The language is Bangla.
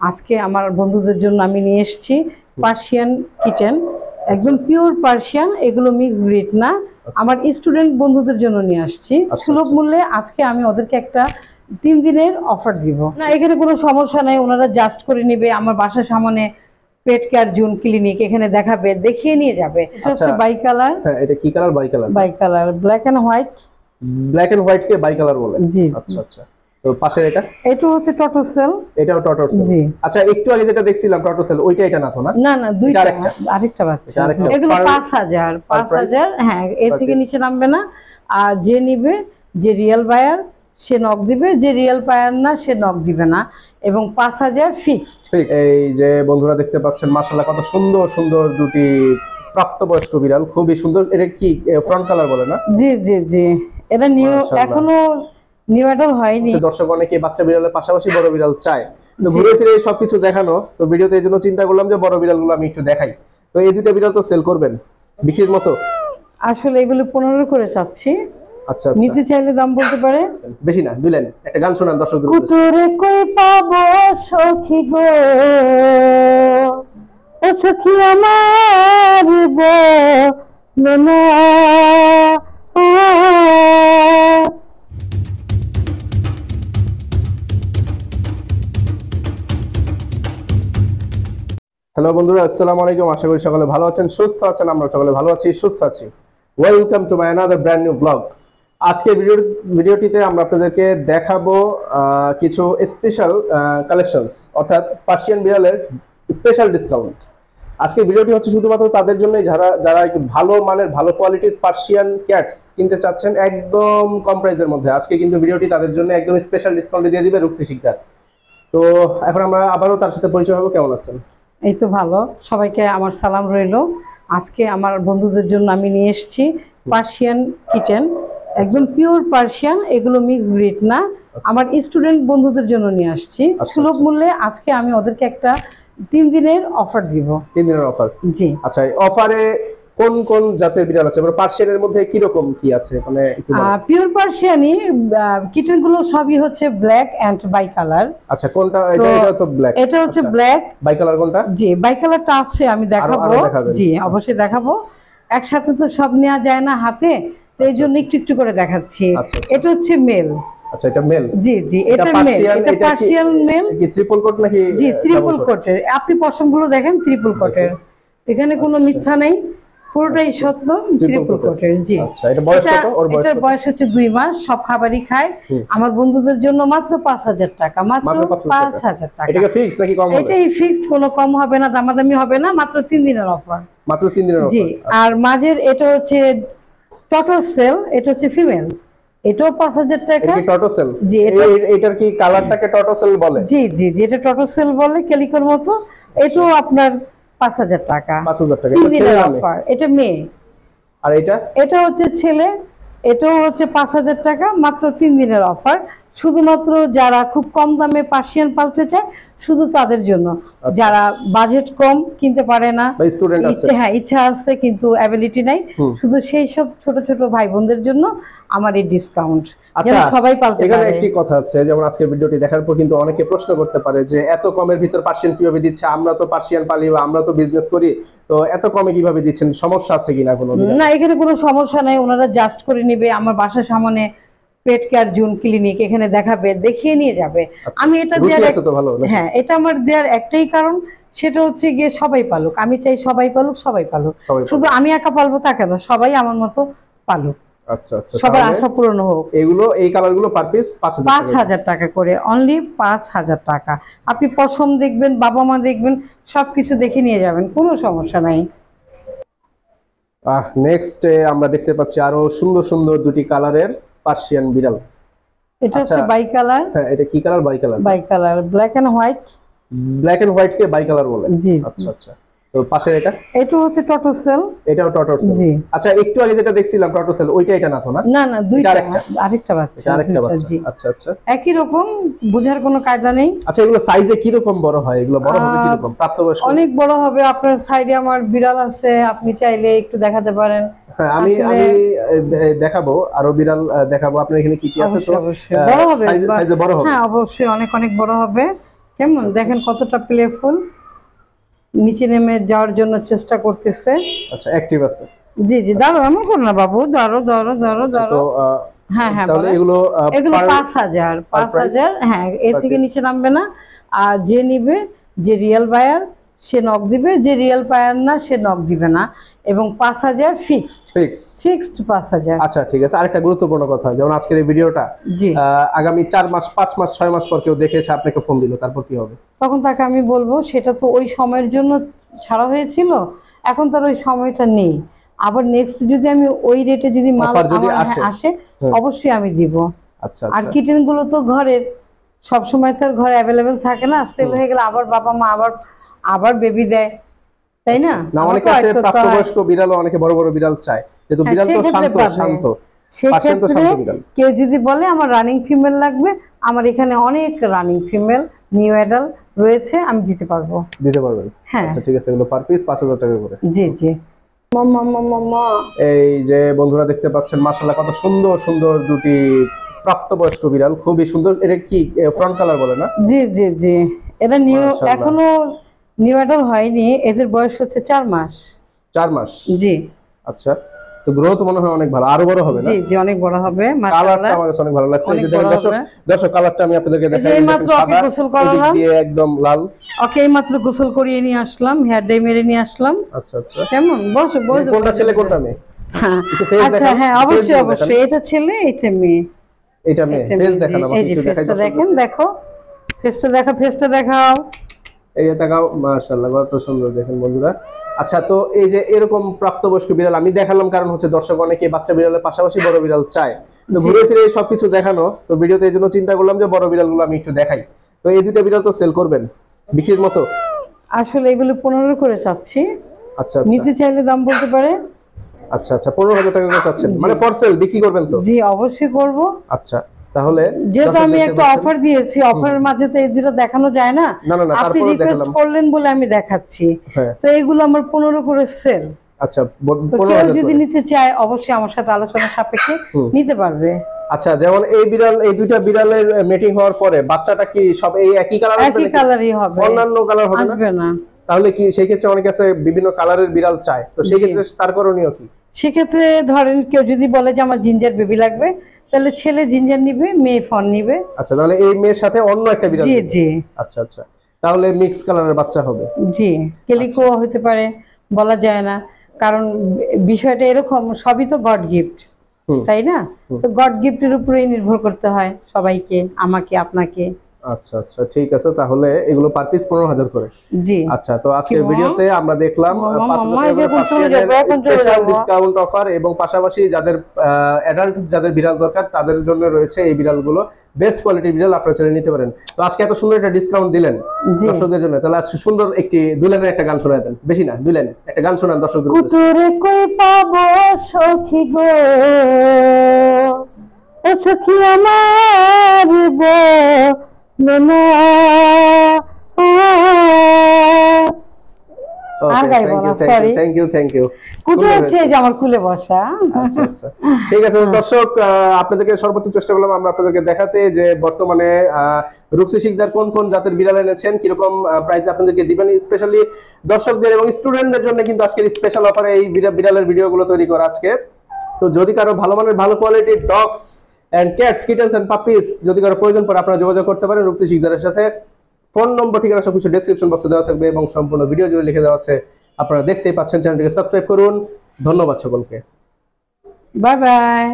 আজকে আমার বন্ধুদের জন্য আমি নিয়ে এসেছি পার্সিয়ান কিটেন, একদম পিওর পার্সিয়ান, এগুলো মিক্স ব্রিড না। আমার স্টুডেন্ট বন্ধুদের জন্য নিয়ে আসছি সুলভ মূল্যে। আজকে আমি ওদেরকে একটা 3 দিনের অফার দিব না, এখানে কোনো সমস্যা নাই, ওনারা জাস্ট করে নেবে। আমার বাসার সামনে পেট কেয়ার জোন ক্লিনিক, এখানে দেখাবে, দেখিয়ে নিয়ে যাবে। এটা হচ্ছে বাই কালার। হ্যাঁ, এটা কি colour? Bicolour. Bicolour, black and white. Black and white কে বাই কালার বলে? জি। আচ্ছা আচ্ছা। তো পাশের এটা হচ্ছে টটোসেল। এটাও টটোসেল। জি। আচ্ছা, একটু আগে যেটা দেখছিলাম টটোসেল, ওইটা এটা না তো? না না না, দুইটা, আরেকটা বাচ্চা। এগুলো 5000। হ্যাঁ, এর থেকে নিচে নামবে না। আর যে নিবে, যে রিয়েল বায়ার সে নক দিবে, যে রিয়েল বায়ার না সে নক দিবে না, এবং 5000 ফিক্সড। এই যে বন্ধুরা দেখতে পাচ্ছেন, মাশাআল্লাহ কত সুন্দর সুন্দর দুটি প্রাপ্তবয়স্ক বিড়াল, খুবই সুন্দর। এটা কি ফ্রন্ট কালার বলে না? জি জি জি, এটা নিউ, এখনো নিউ অ্যাডাল হয়নি। দর্শক অনেকে বাচ্চা বিড়ালের পাশাপাশি বড় বিড়াল চায়, তো ঘুরে ফিরে সবকিছু দেখানো, তো ভিডিওতে এই জন্য চিন্তা করলাম যে বড় বিড়ালগুলো আমি একটু দেখাই। তো এই দুটো বিড়াল তো সেল করবেন বিক্রির মতো? আসলে এগুলো 15 করে চাচ্ছি। আচ্ছা, নিতে চাইলে দাম বলতে পারে। বেশি না, 2 লাইন একটা গান শোনান দর্শকদের। কুতুরে কই পাবো সখী গো, ও সখী আমার বলনা। হ্যালো বন্ধুরা, আসসালামু আলাইকুম। আশা করি সকলে ভালো আছেন, সুস্থ আছেন। আমরা সকলে ভালো আছি, সুস্থ আছি। Welcome to my another brand new blog. আজকে ভিডিওটিতে আমরা আপনাদেরকে দেখাবো কিছু স্পেশাল কালেকশনস, অর্থাৎ পার্সিয়ান বিড়ালের স্পেশাল ডিসকাউন্ট। আজকে ভিডিওটি হচ্ছে শুধুমাত্র তাদের জন্য যারা একটু ভালো মানের, ভালো কোয়ালিটির পার্সিয়ান ক্যাটস কিনতে চাচ্ছেন একদম কম প্রাইসের মধ্যে। আজকে কিন্তু ভিডিওটি তাদের জন্য একদম স্পেশাল ডিসকাউন্টে দিয়ে দিবে রুক্সি শিকদার। তো এখন আমরা আবারও তার সাথে পরিচয় হবো। কেমন আছেন? এই তো ভালো, সবাইকে আমার সালাম রইল। আজকে আমার বন্ধুদের জন্য আমি নিয়ে এসেছি পার্সিয়ান কিটেন, একদম পিওর পার্সিয়ান, এগুলো মিক্স ব্রিড না। আমার স্টুডেন্ট বন্ধুদের জন্য নিয়ে আসছি সুলভ মূল্যে। আজকে আমি ওদেরকে একটা 3 দিনের অফার দিব। 3 দিনের অফার? জি। আচ্ছা, অফারে কোন কোন জাতের বিড়াল আছে, মানে পার্সিয়ানের মধ্যে কি রকম কি আছে, মানে একটু বলুন। পিওর পার্সিয়ানি কিটেন গুলো সবই হচ্ছে ব্ল্যাক এন্ড বাই কালার। আচ্ছা, কোনটা? এটা তো ব্ল্যাক। এটা হচ্ছে ব্ল্যাক। বাই কালার কোনটা? জি, বাই কালারটা আছে, আমি দেখাবো। জি, অবশ্যই দেখাবো। একসাথে তো সব নেওয়া যায় না হাতে, তো এই জন্য একটু একটু করে দেখাচ্ছি। এটা হচ্ছে মেল। আচ্ছা, এটা মেল? জি জি, এটা মেল, এটা পার্সিয়ান মেল। কি ট্রিপল কোট নাকি? জি, ট্রিপল কোটের। আপনি পশমগুলো দেখেন, ট্রিপল কোটের, এখানে কোনো মিথ্যা নেই, পুরোটাই সত্য, ট্রিপল কোটের। জি। আচ্ছা, এটা বয়স কত? এটার বয়স হচ্ছে 2 মাস, সব খাবারই খায়। আমার বন্ধুদের জন্য মাত্র 5000 টাকা, মাত্র 5000 টাকা। এটা কি ফিক্স নাকি কম হবে? এটাই ফিক্সড, কোনো কম হবে না, দামাদামি হবে না, মাত্র 3 দিনের অফার। মাত্র 3 দিনের অফার। জি। আর মাঝের এটা হচ্ছে টটোসেল, এটা হচ্ছে ফিমেল, এটাও 5000 টাকা। এটা কি টটোসেল? জি। এটার কি কালারটাকে টটোসেল বলে? জি জি জি, এটা টটোসেল বলে, ক্যালিকোর মতো। এটাও আপনার 5000 টাকা। 5000 টাকা। 3 দিনের অফার। এটা মেয়ে। আর এটা হচ্ছে ছেলে, এটাও হচ্ছে 5000 টাকা, মাত্র 3 দিনের অফার। শুধুমাত্র যারা খুব কম দামে পার্সিয়ান পালতে চায় শুধু তাদের জন্য, যারা বাজেট কম, কিনতে পারে না, ইচ্ছা আছে কিন্তু অ্যাবিলিটি নাই, শুধু সেই সব ছোট ছোট ভাই বোনদের জন্য আমার এই ডিসকাউন্ট। আচ্ছা, সবাই পালতে পারে। এখানে একটি কথা আছে, যেমন আজকের ভিডিওটি দেখার পর কিন্তু অনেকে প্রশ্ন করতে পারে যে এত কমের ভিতর পার্সিয়ান কিভাবে দিচ্ছে, আমরা তো পার্সিয়ান পালি বা আমরা তো বিজনেস করি, তো এত কমে কিভাবে দিচ্ছেন, সমস্যা আছে কিনা কোনো? না, এখানে কোনো সমস্যা নাই, ওনারা জাস্ট করে নেবে। আমার বাসার সামনে পেট কেয়ার জোন ক্লিনিক, এখানে দেখাবে, দেখিয়ে নিয়ে যাবে। আমি এটা হ্যাঁ, এটা আমার দেওয়ার একটাই কারণ, সেটা হচ্ছে গিয়ে সবাই পালুক। আমি চাই সবাই পালুক, সবাই পালুক, শুধু আমি একা পালবো তা কেন, সবাই আমার মতো পালুক। আচ্ছা আচ্ছা, সবার আশা পূরণ হোক। এই কালারগুলো পার পিস 5000 টাকা করে, অনলি 5000 টাকা। আপনি পছন্দ দেখবেন, বাবা মা দেখবেন, সবকিছু দেখে নিয়ে যাবেন, কোনো সমস্যা নাই। নেক্সট আমরা দেখতে পাচ্ছি আরো সুন্দর সুন্দর দুটি কালারের পার্সিয়ান বিড়াল। এটা হচ্ছে বাই কালার। হ্যাঁ, এটা কি colour? Bicolour. Bicolour, black and white. Black and white কে বাই কালার বলে? জি। আচ্ছা আচ্ছা। তো পাশের এটা হচ্ছে টটোসেল। এটাও টটোসেল। জি। আচ্ছা, একটু আগে যেটা দেখছিলাম টটোসেল, ওইটা এটা না তো? না না না, দুইটা, আরেকটা বাচ্চা। জি। আচ্ছা আচ্ছা, একই রকম, বোঝার কোনো কায়দা নেই। আচ্ছা, এগুলো সাইজে কি রকম বড় হয়? এগুলো বড় হবে কি রকম? প্রাপ্তবয়স্ক? অনেক বড় হবে। আপনার সাইডে আমার বিড়াল আছে, আপনি চাইলে একটু দেখাতে পারেন। হ্যাঁ, আমি দেখাবো, আরো বিড়াল দেখাবো। আপনার এখানে কি কি আছে? তো বড় হবে, সাইজে বড় হবে? হ্যাঁ অবশ্যই, অনেক অনেক বড় হবে। কেমন দেখেন কতটা প্লেফুল, নিচে নেমে যাওয়ার জন্য চেষ্টা করতেছে। আচ্ছা, অ্যাক্টিভ আছে। জি জি, দাঁড়ো এমন করো না বাবু, দাঁড়ো দাঁড়ো দাঁড়ো দাঁড়ো। হ্যাঁ হ্যাঁ, তাহলে বলেন। এগুলো এগুলো 5,000 5,000, হ্যাঁ, এর থেকে নিচে নামবে না। আর যে নিবে, যে রিয়েল বায়ার সে নক দিবে, যে রিয়েল বায়ার না সে নক দিবে না। এবং 5,000 ফিক্সড 5,000। আচ্ছা ঠিক আছে, আরেকটা গুরুত্বপূর্ণ কথা, যেমন আজকের এই ভিডিওটা জি, আগামী 4 মাস 5 মাস 6 মাস পর কেউ দেখে এসে আপনাকে ফোন দিল, তারপর কি হবে? তখন তাকে আমি বলবো সেটা তো ওই সময়ের জন্য ছাড়া হয়েছিল, এখন তার ওই সময়টা নেই। আবার নেক্সট যদি আমি ওই রেটে যদি মাল অফার যদি আমার আসে অবশ্যই আমি দিব। আচ্ছা আর আচ্ছা, কিটেন গুলো তো ঘরের সব সময় তো আর ঘরে অ্যাভেলেবেল থাকে না, সেল হয়ে গেলে আবার বাবা মা আবার বেবি দেয়, তাই না? না অনেকে আছে প্রাপ্তবয়স্ক বিড়ালও অনেকে বড় বড় বিড়াল চায়, যেহেতু বিড়াল তো শান্ত, সেক্ষেত্রে কেউ যদি বলে আমার রানিং ফিমেল লাগবে, আমার এখানে অনেক রানিং ফিমেল নিউ অ্যাডাল্ট রয়েছে, আমি দিতে পারবো। দিতে পারবেন? হ্যাঁ আচ্ছা ঠিক আছে, এগুলো পার পিস 5,000 টাকা করে। জি জি। মামা মামা মা, এই যে বন্ধুরা দেখতে পাচ্ছেন মাশাআল্লাহ কত সুন্দর সুন্দর দুটি প্রাপ্তবয়স্ক বিড়াল, খুবই সুন্দর। এটা কি ফ্রন্ট কালার বলে না? জি জি জি, এটা নিউ, মাশাআল্লাহ। এখনো নিউ অ্যাডাল্ট হয়নি, এদের বয়স হচ্ছে 4 মাস। 4 মাস? জি। আচ্ছা, তো গ্রোথ মনে হয় অনেক ভালো, আরো বড় হবে না? জি জি, অনেক বড় হবে কালারটা মাশাআল্লাহ। আমার কাছে অনেক ভালো লাগছে। এই যে অনেক দেখেন বড় দর্শক, হবে। দর্শক কালারটা আমি আপনাদেরকে দেখাই, এই মাত্র ওকে গোসল এদিক করালাম, দিয়ে একদম লাল। ওকে এই মাত্র গোসল করিয়ে নিয়ে আসলাম, হেয়ার ডাই মেরে নিয়ে আসলাম। আচ্ছা আচ্ছা, কেমন বসো বসো। কোনটা ছেলে কোনটা মেয়ে? হ্যাঁ একটু face আচ্ছা, দেখান, হ্যাঁ face অবশ্যই দেখান। অবশ্যই, এটা ছেলে এটা মেয়ে। এটা মেয়ে, ফেস দেখান আমাকে, এই যে একটু দেখাই ফেসটা দর্শকদের। দেখেন, দেখো ফেসটা দেখাও, ফেসটা দেখাও। এই যে দেখাও, মাশাআল্লাহ কত সুন্দর দেখেন বন্ধুরা। আচ্ছা, তো এই যে এরকম প্রাপ্তবয়স্ক বিড়াল আমি দেখালাম, কারণ হচ্ছে দর্শক অনেকে বাচ্চা বিড়ালের পাশাপাশি বড় বিড়াল চায়, তো ঘুরে ফিরে সবকিছু দেখানো, তো ভিডিওতে এই জন্য চিন্তা করলাম যে বড় বিড়ালগুলো আমি একটু দেখাই। তো এই দুটো বিড়াল তো সেল করবেন বিক্রির মতো? আসলে এগুলো 15 করে চাচ্ছি, আচ্ছা আচ্ছা, নিতে চাইলে দাম বলতে পারে। আচ্ছা আচ্ছা, 15,000 টাকা করে চাচ্ছেন, মানে ফর সেল বিক্রি করবেন তো? জি অবশ্যই করব। আচ্ছা, তাহলে যেহেতু আমি একটা অফার দিয়েছি, অফারের মাঝে তো এই দুটো দেখানো যায় না। না না না, আপনি তারপরে রিকোয়েস্ট দেখালাম। করলেন বলে আমি দেখাচ্ছি। হ্যাঁ, তো এগুলো আমার 15 করে সেল। আচ্ছা, তো কেউ যদি নিতে চায় অবশ্যই আমার সাথে আলোচনা সাপেক্ষে নিতে পারবে। আচ্ছা, যেমন এই বিড়াল, এই দুইটা বিড়ালের মিটিং হওয়ার পরে বাচ্চাটা কি সব এই একই কালার হবে? একই কালারই হবে, অন্যান্য কালার হবে আসবে না। তাহলে কি সেই ক্ষেত্রে অনেকে আছে বিভিন্ন কালারের বিড়াল চায়, তো সেই ক্ষেত্রে তার করণীয় কি? সেক্ষেত্রে ধরেন কেউ যদি বলে যে আমার জিঞ্জার বেবি লাগবে, তাহলে ছেলে জিঞ্জার নিবে, মেয়ে ফন নিবে। আচ্ছা, তাহলে এই মেয়ের সাথে অন্য একটা বিড়াল জি দিবেন? জি আচ্ছা আচ্ছা, তাহলে মিক্স কালারের বাচ্চা হবে? জি, কেলিকো হতে পারে, বলা যায় না, কারণ বিষয়টা এরকম, সবই তো গড গিফট, তাই না? তো গড গিফটের উপরেই নির্ভর করতে হয় সবাইকে, আমাকে আপনাকে। আচ্ছা আচ্ছা, ঠিক আছে, তাহলে এগুলো পার পিস 15,000 করে। জি। আচ্ছা, তো আজকের ভিডিওতে আমরা দেখলাম 5,000 স্পেশাল ডিসকাউন্ট অফার, এবং পাশাপাশি যাদের অ্যাডাল্ট যাদের বিড়াল দরকার তাদের জন্য রয়েছে এই বিড়ালগুলো, বেস্ট কোয়ালিটির বিড়াল, আপনারা চলে নিতে পারেন। তো আজকে এত সুন্দর একটা ডিসকাউন্ট দিলেন দর্শকদের জন্য, তাহলে আজকে সুন্দর একটি 2 লাইনের একটা গান শোনায় দেন, বেশি না 2 লাইন একটা গান শোনান দর্শকদের উদ্দেশ্যে। কুতুরে কই পাবো সখী গো, ও সখী আমার গো না। আর গাইবো না, সরি। Thank you. কুতু হচ্ছে এই যে আমার খুলে বসা। আচ্ছা আচ্ছা, ঠিক আছে দর্শক, আপনাদেরকে সর্বোচ্চ চেষ্টা করলাম আমরা আপনাদেরকে দেখাতে যে বর্তমানে রুকসি শিকদার কোন কোন জাতের বিড়াল এনেছেন, কিরকম প্রাইসে আপনাদেরকে দিবেন, স্পেশালি দর্শকদের এবং স্টুডেন্টদের জন্য কিন্তু আজকের স্পেশাল অফারে এই বিড়ালের ভিডিওগুলো তৈরি করা আজকে। তো যদি কারো ভালো মানের ভালো কোয়ালিটির dogs and cats, kittens and puppies যদি কারো প্রয়োজন পড়ে, আপনারা যোগাযোগ করতে পারেন রুকসি শিকদারের সাথে। ফোন নম্বর, ঠিকানা সবকিছু ডেসক্রিপশন বক্সে দেওয়া থাকবে এবং সম্পূর্ণ ভিডিও জুড়ে লিখে দেওয়া আছে, আপনারা দেখতেই পাচ্ছেন। চ্যানেলটিকে সাবস্ক্রাইব করুন। ধন্যবাদ সকলকে, বাই বাই।